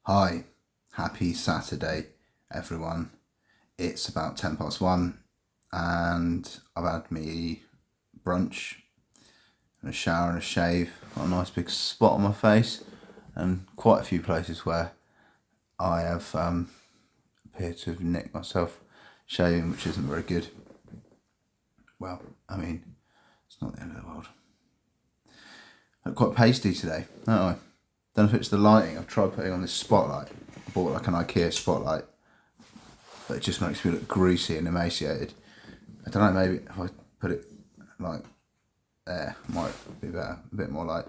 Hi, happy Saturday, everyone. It's about 1:10 and I've had me brunch and a shower and a shave. Got a nice big spot on my face and quite a few places where I have appeared to have nicked myself shaving, which isn't very good. Well, I mean, it's not the end of the world. I'm quite pasty today, don't I? Don't know if it's the lighting. I've tried putting on this spotlight. I bought like an IKEA spotlight, but it just makes me look greasy and emaciated. I don't know, maybe if I put it like there, might be better. A bit more light.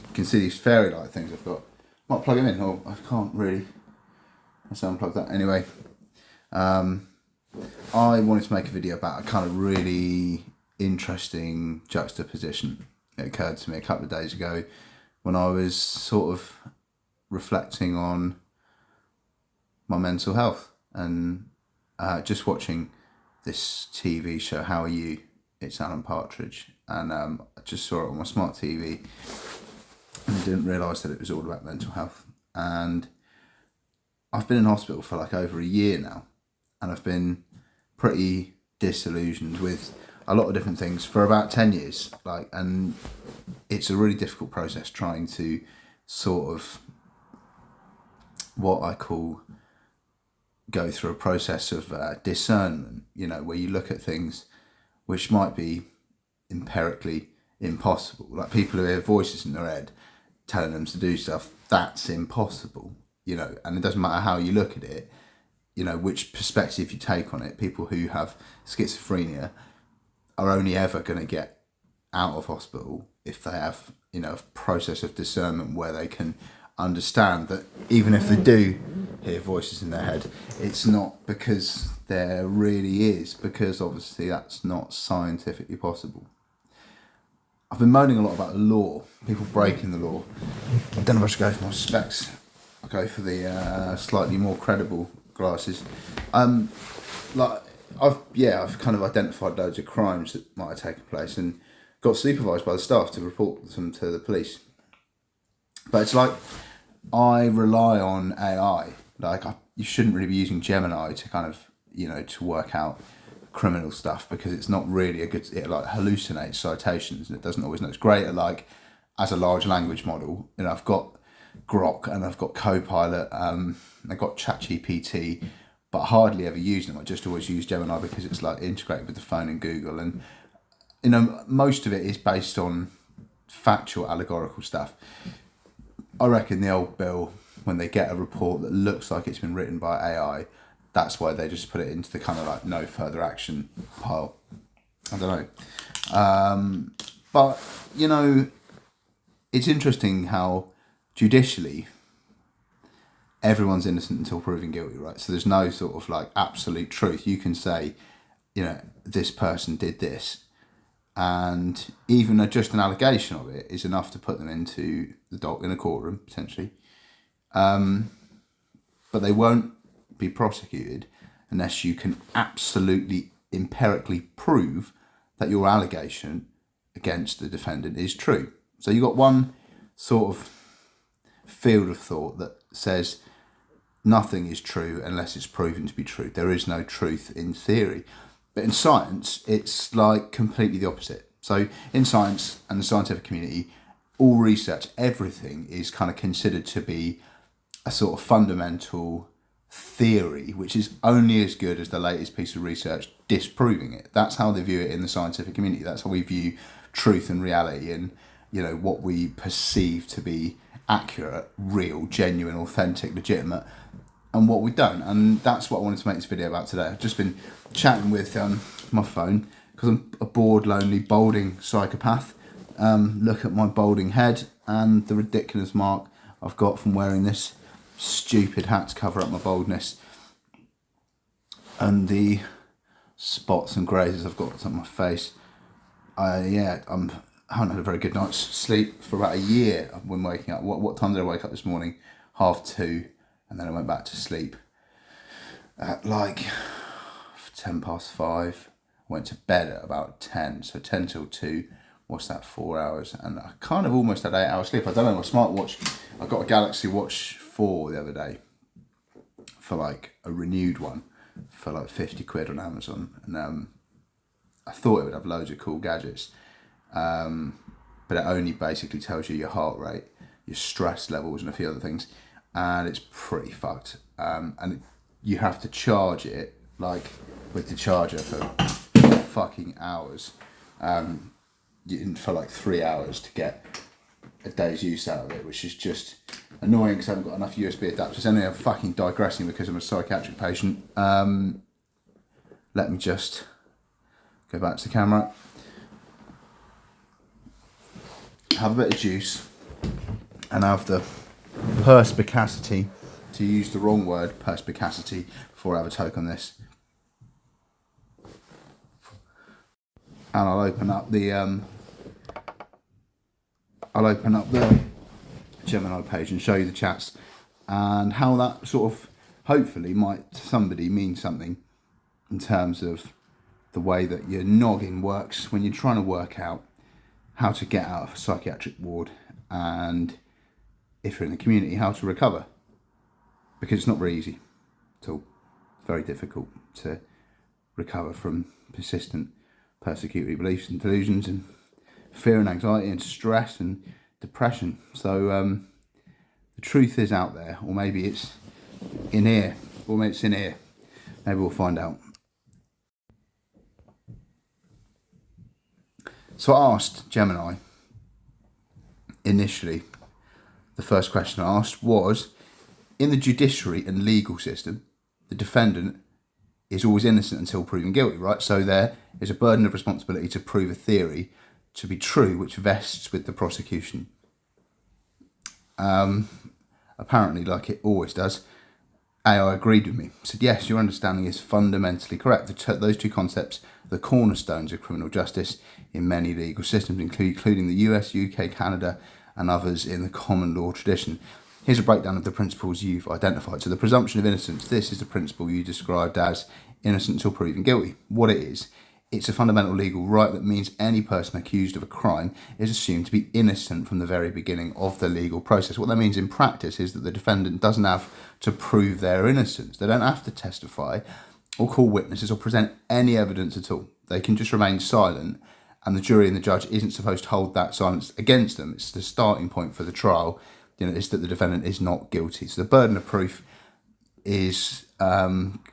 You can see these fairy light things I've got. Might plug them in, or I can't really. Let's unplug that. Anyway, I wanted to make a video about a kind of really interesting juxtaposition. It occurred to me a couple of days ago when I was sort of reflecting on my mental health and just watching this TV show, How Are You? It's Alan Partridge. And I just saw it on my smart TV and I didn't realise that it was all about mental health. And I've been in hospital for like over a year now, and I've been pretty disillusioned with a lot of different things for about 10 years. And it's a really difficult process trying to sort of what I call go through a process of discernment, where you look at things which might be empirically impossible. Like people who hear voices in their head telling them to do stuff, that's impossible, and it doesn't matter how you look at it, which perspective you take on it. People who have schizophrenia are only ever going to get out of hospital if they have, a process of discernment where they can understand that even if they do hear voices in their head, it's not because there really is, because obviously that's not scientifically possible. I've been moaning a lot about the law, people breaking the law. I don't know if I should go for my specs. I'll go for the slightly more credible glasses. I've kind of identified loads of crimes that might have taken place and got supervised by the staff to report them to the police. But it's like I rely on AI. You shouldn't really be using Gemini to kind of, to work out criminal stuff, because it's not really a good. It like hallucinates citations and it doesn't always know. It's great at like as a large language model. I've got Grok and I've got Copilot. I've got ChatGPT, but hardly ever use them. I just always use Gemini because it's like integrated with the phone and Google, and most of it is based on factual, allegorical stuff. I reckon the old bill, when they get a report that looks like it's been written by AI, that's why they just put it into the kind of like no further action pile. I don't know. But, it's interesting how judicially everyone's innocent until proven guilty, right? So there's no sort of like absolute truth. You can say, this person did this, and even just an allegation of it is enough to put them into the dock in a courtroom potentially. But they won't be prosecuted unless you can absolutely empirically prove that your allegation against the defendant is true. So you've got one sort of field of thought that says nothing is true unless it's proven to be true. There is no truth in theory. But in science, it's like completely the opposite. So in science and the scientific community, all research, everything is kind of considered to be a sort of fundamental theory, which is only as good as the latest piece of research disproving it. That's how they view it in the scientific community. That's how we view truth and reality, and what we perceive to be accurate, real, genuine, authentic, legitimate, and what we don't. And that's what I wanted to make this video about today. I've just been chatting with my phone because I'm a bored, lonely, balding psychopath. Look at my balding head and the ridiculous mark I've got from wearing this stupid hat to cover up my baldness, and the spots and grazes I've got on my face. I haven't had a very good night's sleep for about a year. I've been waking up. What time did I wake up this morning? 2:30, and then I went back to sleep at like 5:10. Went to bed at about 10, so 10 till 2. what's that, 4 hours, and I kind of almost had 8 hours sleep. I don't know, my smartwatch, I got a Galaxy Watch 4 the other day for like a renewed one for like 50 quid on Amazon, and I thought it would have loads of cool gadgets, but it only basically tells you your heart rate, your stress levels, and a few other things, and it's pretty fucked. You have to charge it like with the charger for fucking hours, for like 3 hours to get a day's use out of it, which is just annoying because I haven't got enough USB adapters. Anyway, I'm fucking digressing because I'm a psychiatric patient. Let me just go back to the camera, have a bit of juice, and have the perspicacity, to use the wrong word, perspicacity, before I have a toke on this. And I'll open up the Gemini page and show you the chats and how that sort of hopefully might to somebody mean something in terms of the way that your noggin works when you're trying to work out how to get out of a psychiatric ward, and if you're in the community, how to recover, because it's not very easy at all. It's very difficult to recover from persistent persecutory beliefs and delusions and fear and anxiety and stress and depression. So the truth is out there, or maybe it's in here, or maybe it's in here. Maybe we'll find out. So I asked Gemini initially, the first question I asked was, in the judiciary and legal system, the defendant is always innocent until proven guilty, right? So there is a burden of responsibility to prove a theory to be true, which vests with the prosecution. Apparently, like it always does, AI agreed with me. Said, yes, your understanding is fundamentally correct. Those two concepts are the cornerstones of criminal justice in many legal systems, including the US, UK, Canada, and others in the common law tradition. Here's a breakdown of the principles you've identified. So the presumption of innocence, this is the principle you described as innocent until proven guilty. What it is, it's a fundamental legal right that means any person accused of a crime is assumed to be innocent from the very beginning of the legal process. What that means in practice is that the defendant doesn't have to prove their innocence. They don't have to testify or call witnesses or present any evidence at all. They can just remain silent, and the jury and the judge isn't supposed to hold that silence against them. It's the starting point for the trial. Is that the defendant is not guilty. So the burden of proof is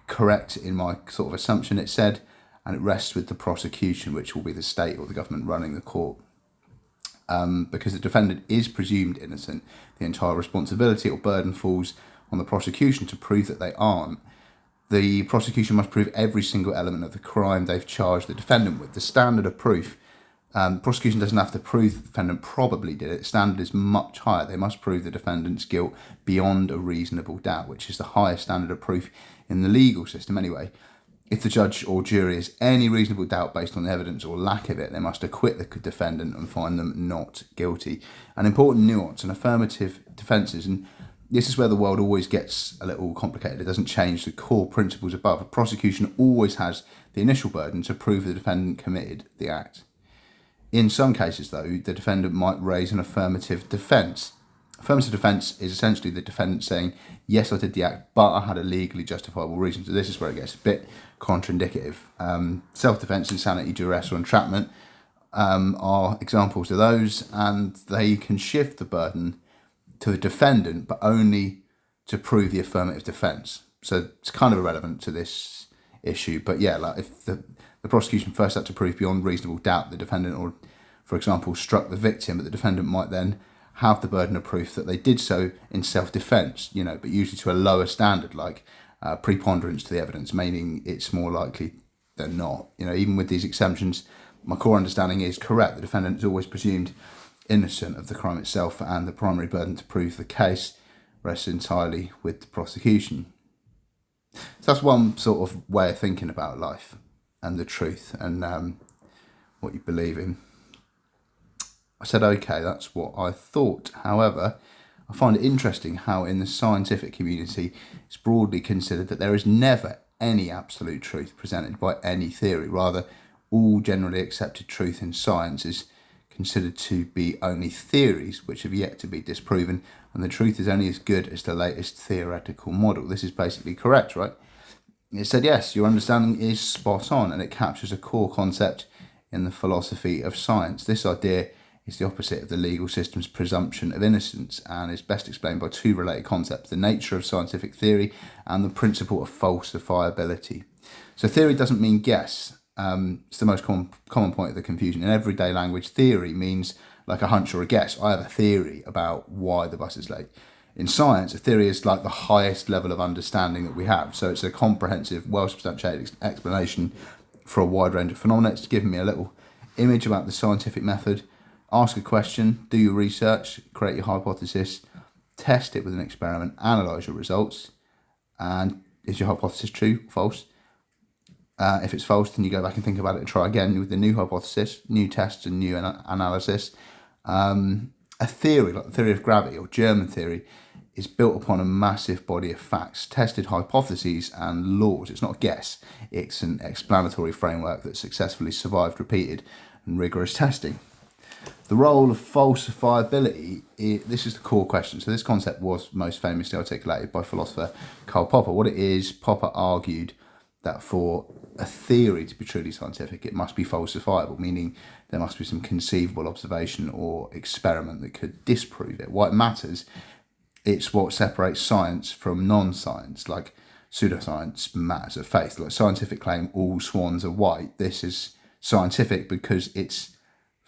correct in my sort of assumption, it said, and it rests with the prosecution, which will be the state or the government running the court. Because the defendant is presumed innocent, the entire responsibility or burden falls on the prosecution to prove that they aren't. The prosecution must prove every single element of the crime they've charged the defendant with. The standard of proof, prosecution doesn't have to prove the defendant probably did it. The standard is much higher. They must prove the defendant's guilt beyond a reasonable doubt, which is the highest standard of proof in the legal system anyway. If the judge or jury has any reasonable doubt based on the evidence or lack of it, they must acquit the defendant and find them not guilty. An important nuance and affirmative defences, and this is where the world always gets a little complicated. It doesn't change the core principles above. A prosecution always has the initial burden to prove the defendant committed the act. In some cases, though, the defendant might raise an affirmative defence. Affirmative defence is essentially the defendant saying, yes, I did the act, but I had a legally justifiable reason. So this is where it gets a bit contraindicative. Self-defence, insanity, duress or entrapment are examples of those, and they can shift the burden to the defendant, but only to prove the affirmative defence. So it's kind of irrelevant to this issue. But yeah, like if the prosecution first had to prove beyond reasonable doubt the defendant, or for example, struck the victim, but the defendant might then have the burden of proof that they did so in self-defence, but usually to a lower standard, like preponderance to the evidence, meaning it's more likely than not. Even with these exemptions, my core understanding is correct. The defendant is always presumed innocent of the crime itself, and the primary burden to prove the case rests entirely with the prosecution. So that's one sort of way of thinking about life and the truth and what you believe in. I said, okay, that's what I thought. However, I find it interesting how in the scientific community it's broadly considered that there is never any absolute truth presented by any theory. Rather, all generally accepted truth in science is considered to be only theories which have yet to be disproven, and the truth is only as good as the latest theoretical model. This is basically correct, right? It said, yes, your understanding is spot on, and it captures a core concept in the philosophy of science. This idea is the opposite of the legal system's presumption of innocence and is best explained by two related concepts: the nature of scientific theory and the principle of falsifiability. So theory doesn't mean guess. It's the most common point of the confusion. In everyday language, theory means like a hunch or a guess. I have a theory about why the bus is late. In science, a theory is like the highest level of understanding that we have. So it's a comprehensive, well-substantiated explanation for a wide range of phenomena. It's given me a little image about the scientific method. Ask a question, do your research, create your hypothesis, test it with an experiment, analyse your results, and is your hypothesis true, false? If it's false, then you go back and think about it and try again with the new hypothesis, new tests and new analysis. A theory, like the theory of gravity or German theory, is built upon a massive body of facts, tested hypotheses and laws. It's not a guess. It's an explanatory framework that successfully survived repeated and rigorous testing. The role of falsifiability, this is the core question. So this concept was most famously articulated by philosopher Karl Popper. What it is, Popper argued that for a theory to be truly scientific, it must be falsifiable, meaning there must be some conceivable observation or experiment that could disprove it. Why it matters, it's what separates science from non-science, like pseudoscience matters of faith. Like scientific claim, all swans are white. This is scientific because it's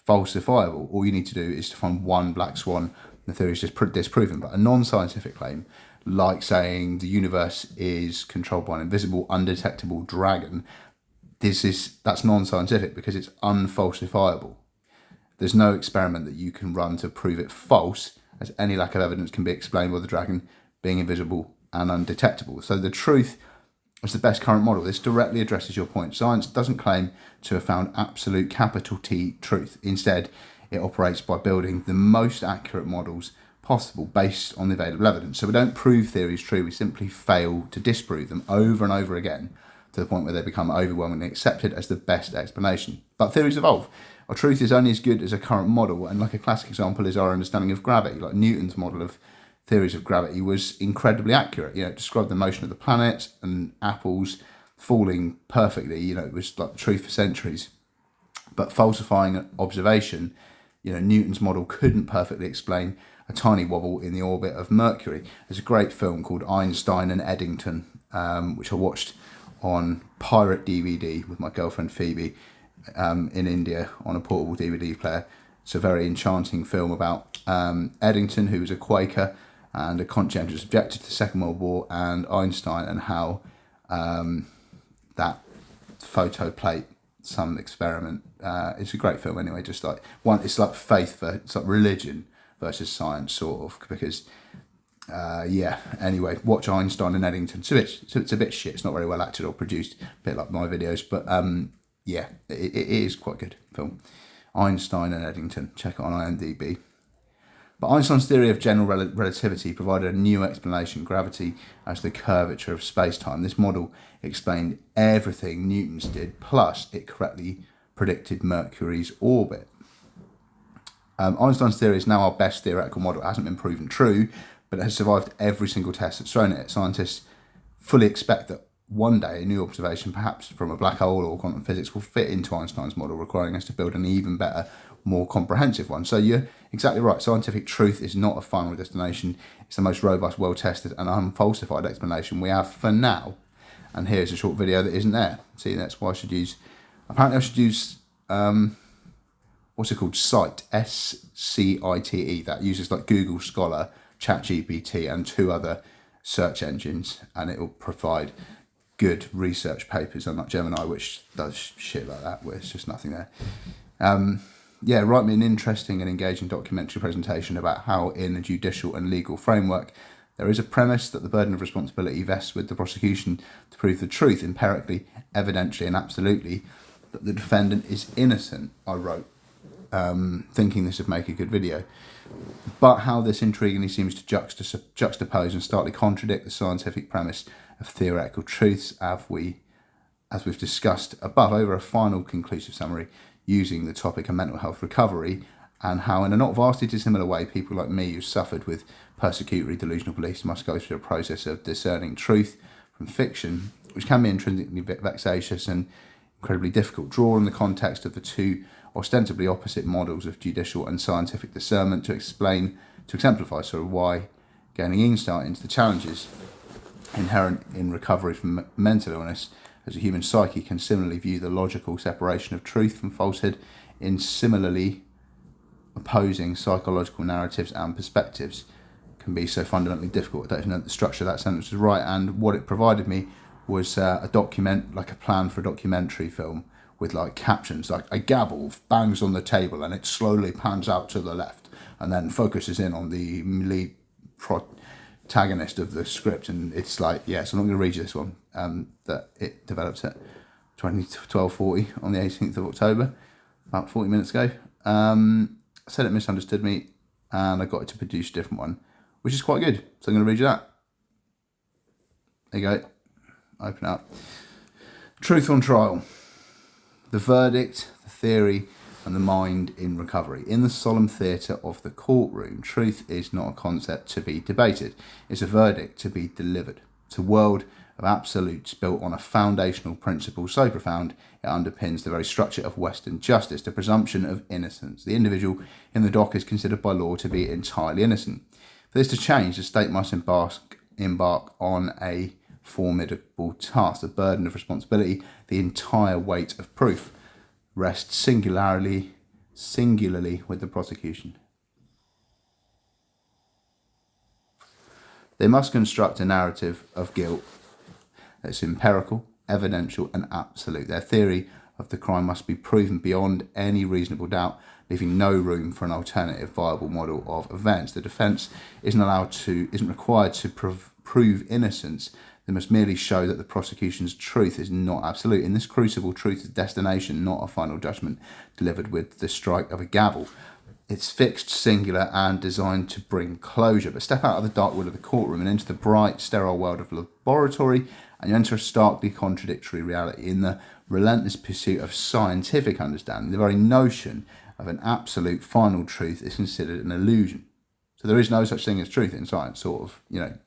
falsifiable. All you need to do is to find one black swan. The theory is just disproven. But a non-scientific claim, like saying the universe is controlled by an invisible, undetectable dragon, that's non-scientific because it's unfalsifiable. There's no experiment that you can run to prove it false, as any lack of evidence can be explained by the dragon being invisible and undetectable. So the truth is the best current model. This directly addresses your point. Science doesn't claim to have found absolute capital T truth. Instead, it operates by building the most accurate models possible based on the available evidence. So we don't prove theories true, we simply fail to disprove them over and over again to the point where they become overwhelmingly accepted as the best explanation. But theories evolve. Our truth is only as good as a current model, and like a classic example is our understanding of gravity. Like Newton's model of theories of gravity was incredibly accurate. It described the motion of the planets and apples falling perfectly. It was like the truth for centuries. But falsifying an observation, Newton's model couldn't perfectly explain a tiny wobble in the orbit of Mercury. There's a great film called Einstein and Eddington, which I watched on pirate DVD with my girlfriend Phoebe in India on a portable DVD player. It's a very enchanting film about Eddington, who was a Quaker and a conscientious objector to the Second World War, and Einstein, and how that photo plate, some experiment. It's a great film anyway. Just like it's like faith, it's like religion versus science, sort of, because anyway, watch Einstein and Eddington. It's a bit shit. It's not very well acted or produced, a bit like my videos, but it is quite a good film. Einstein and Eddington, check it on IMDb. But Einstein's theory of general relativity provided a new explanation: gravity as the curvature of space-time. This model explained everything Newton's did, plus it correctly predicted Mercury's orbit. Einstein's theory is now our best theoretical model. It hasn't been proven true, but it has survived every single test that's thrown at it. Scientists fully expect that one day a new observation, perhaps from a black hole or quantum physics, will fit into Einstein's model, requiring us to build an even better, more comprehensive one. So you're exactly right. Scientific truth is not a final destination. It's the most robust, well-tested and unfalsified explanation we have for now. And here's a short video that isn't there. See, that's why I should use... Apparently I should use... what's it called? Scite. SCITE. That uses like Google Scholar, ChatGPT and 2 other search engines. And it will provide good research papers, unlike Gemini, which does shit like that, where it's just nothing there. Write me an interesting and engaging documentary presentation about how in a judicial and legal framework there is a premise that the burden of responsibility vests with the prosecution to prove the truth empirically, evidentially and absolutely that the defendant is innocent, I wrote, thinking this would make a good video. But how this intriguingly seems to juxtapose and starkly contradict the scientific premise of theoretical truths, as we've discussed above. Over a final conclusive summary using the topic of mental health recovery and how in a not vastly dissimilar way people like me who suffered with persecutory delusional beliefs must go through a process of discerning truth from fiction, which can be intrinsically vexatious and incredibly difficult. Draw in the context of the two ostensibly opposite models of judicial and scientific discernment to exemplify why gaining insight into the challenges inherent in recovery from mental illness as a human psyche can similarly view the logical separation of truth from falsehood in similarly opposing psychological narratives and perspectives can be so fundamentally difficult. I don't know if the structure of that sentence was right, and what it provided me was a plan for a documentary film with like captions, like a gavel bangs on the table and it slowly pans out to the left and then focuses in on the lead protagonist of the script, and it's like, so I'm not going to read you this one, that it developed at 12:40 on the 18th of October, about 40 minutes ago. Said it misunderstood me, and I got it to produce a different one, which is quite good. So I'm going to read you that. There you go. Open up. Truth on trial. The verdict, the theory, and the mind in recovery. In the solemn theatre of the courtroom, truth is not a concept to be debated. It's a verdict to be delivered. It's a world of absolutes built on a foundational principle so profound it underpins the very structure of Western justice, the presumption of innocence. The individual in the dock is considered by law to be entirely innocent. For this to change, the state must embark on a formidable task. The burden of responsibility, the entire weight of proof, rests singularly with the prosecution. They must construct a narrative of guilt that's empirical, evidential, and absolute. Their theory of the crime must be proven beyond any reasonable doubt, leaving no room for an alternative viable model of events. The defence isn't required to prove innocence. They must merely show that the prosecution's truth is not absolute. In this crucible, truth is destination, not a final judgment delivered with the strike of a gavel. It's fixed, singular, and designed to bring closure. But step out of the dark wood of the courtroom and into the bright, sterile world of laboratory, and you enter a starkly contradictory reality. In the relentless pursuit of scientific understanding, the very notion of an absolute final truth is considered an illusion. So there is no such thing as truth in science, The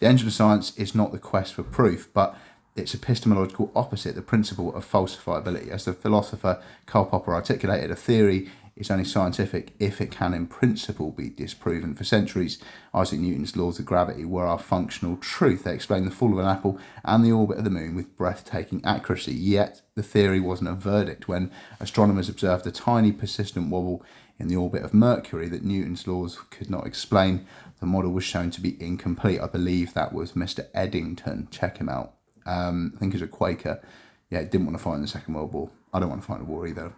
engine of science is not the quest for proof, but its epistemological opposite, the principle of falsifiability. As the philosopher Karl Popper articulated, a theory is only scientific if it can in principle be disproven. For centuries, Isaac Newton's laws of gravity were our functional truth. They explained the fall of an apple and the orbit of the moon with breathtaking accuracy. Yet the theory wasn't a verdict. When astronomers observed a tiny persistent wobble in the orbit of Mercury that Newton's laws could not explain, the model was shown to be incomplete. I believe that was Mr. Eddington. Check him out. I think he's a Quaker. Yeah, didn't want to fight in the Second World War. I don't want to fight in a war either.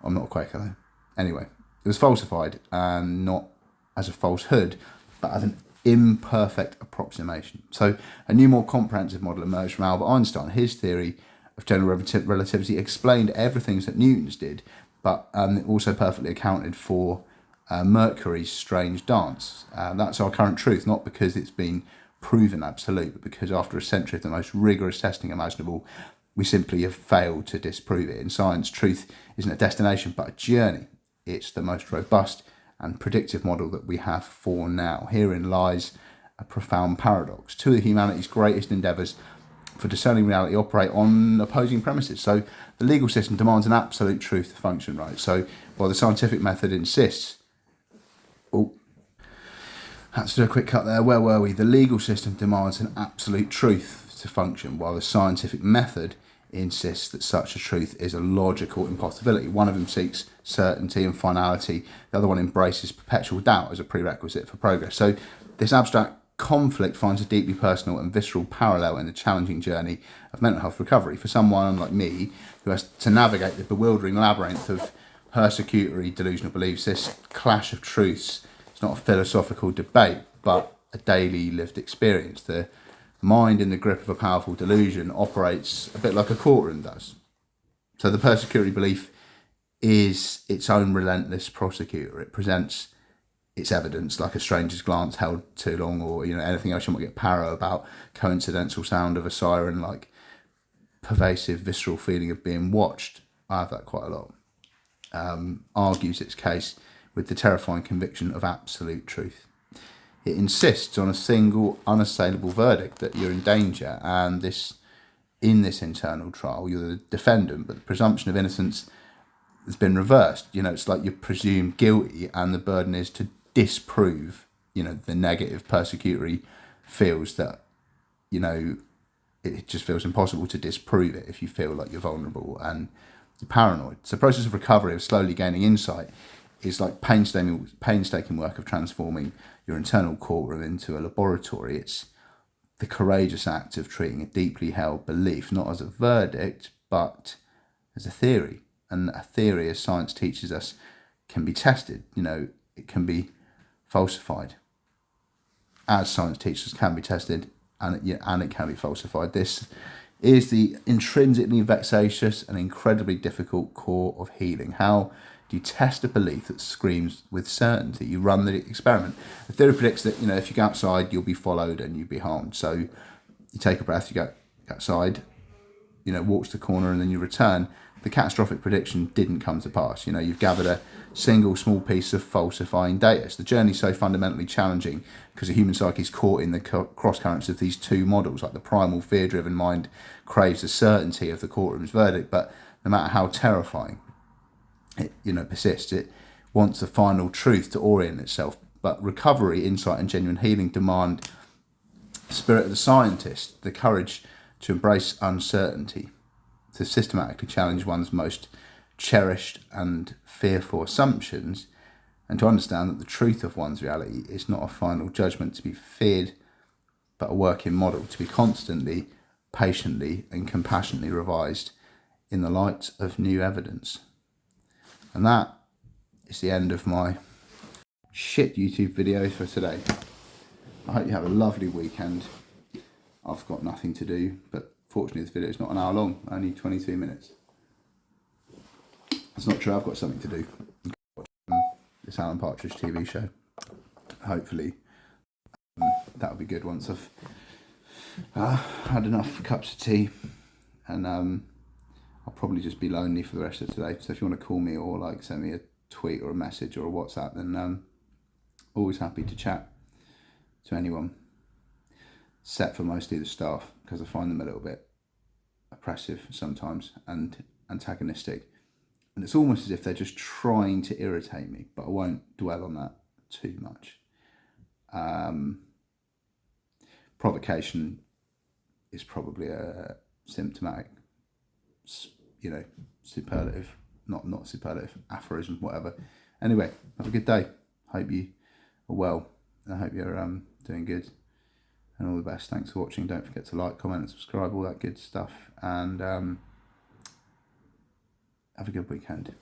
I'm not a Quaker though. Anyway, it was falsified, and not as a falsehood, but as an imperfect approximation. So a new, more comprehensive model emerged from Albert Einstein. His theory of general relativity explained everything that Newton's did, but also perfectly accounted for Mercury's strange dance. That's our current truth, not because it's been proven absolute, but because after a century of the most rigorous testing imaginable, we simply have failed to disprove it. In science, truth isn't a destination, but a journey. It's the most robust and predictive model that we have for now. Herein lies a profound paradox. Two of humanity's greatest endeavours for discerning reality operate on opposing premises. So the legal system demands an absolute truth to function, right? So while the scientific method insists... Had to do a quick cut there. Where were we? The legal system demands an absolute truth to function, while the scientific method insists that such a truth is a logical impossibility. One of them seeks certainty and finality. The other one embraces perpetual doubt as a prerequisite for progress. So this abstract conflict finds a deeply personal and visceral parallel in the challenging journey of mental health recovery. For someone like me, who has to navigate the bewildering labyrinth of persecutory delusional beliefs, this clash of truths, it's not a philosophical debate, but a daily lived experience. The mind in the grip of a powerful delusion operates a bit like a courtroom does. So the persecutory belief is its own relentless prosecutor. It presents its evidence like a stranger's glance held too long, or anything else you might get paro about, coincidental sound of a siren, like pervasive visceral feeling of being watched. I have that quite a lot. argues its case with the terrifying conviction of absolute truth. It insists on a single unassailable verdict that you're in danger, and in this internal trial, you're the defendant, but the presumption of innocence has been reversed. It's like you're presumed guilty, and the burden is to disprove, the negative persecutory feels that, it just feels impossible to disprove it if you feel like you're vulnerable and you're paranoid. So the process of recovery, of slowly gaining insight, is like painstaking work of transforming your internal courtroom into a laboratory. It's the courageous act of treating a deeply held belief not as a verdict, but as a theory. And a theory, as science teaches us, can be tested. It can be falsified. As science teaches us, can be tested, and it can be falsified. This is the intrinsically vexatious and incredibly difficult core of healing. How do you test a belief that screams with certainty? You run the experiment. The theory predicts that, if you go outside, you'll be followed and you'll be harmed. So you take a breath, you go outside, walk to the corner, and then you return. The catastrophic prediction didn't come to pass. You've gathered a single small piece of falsifying data. So the journey's so fundamentally challenging because the human psyche is caught in the cross currents of these two models. Like the primal fear-driven mind craves the certainty of the courtroom's verdict, but no matter how terrifying it persists, it wants the final truth to orient itself. But recovery, insight, and genuine healing demand the spirit of the scientist, the courage to embrace uncertainty, to systematically challenge one's most cherished and fearful assumptions, and to understand that the truth of one's reality is not a final judgment to be feared, but a working model to be constantly, patiently, and compassionately revised in the light of new evidence. And that is the end of my shit YouTube video for today. I hope you have a lovely weekend. I've got nothing to do, but fortunately this video is not an hour long, only 22 minutes. It's not true, I've got something to do. This Alan Partridge TV show. Hopefully that'll be good once I've had enough cups of tea, and I'll probably just be lonely for the rest of today. So if you want to call me or send me a tweet or a message or a WhatsApp, then always happy to chat to anyone, except for mostly the staff, because I find them a little bit oppressive sometimes and antagonistic, and it's almost as if they're just trying to irritate me, but I won't dwell on that too much. Provocation is probably a symptomatic, superlative, not superlative, aphorism, whatever. Anyway, have a good day. Hope you are well, and I hope you're doing good, and all the best. Thanks for watching. Don't forget to like, comment, and subscribe, all that good stuff, and have a good weekend.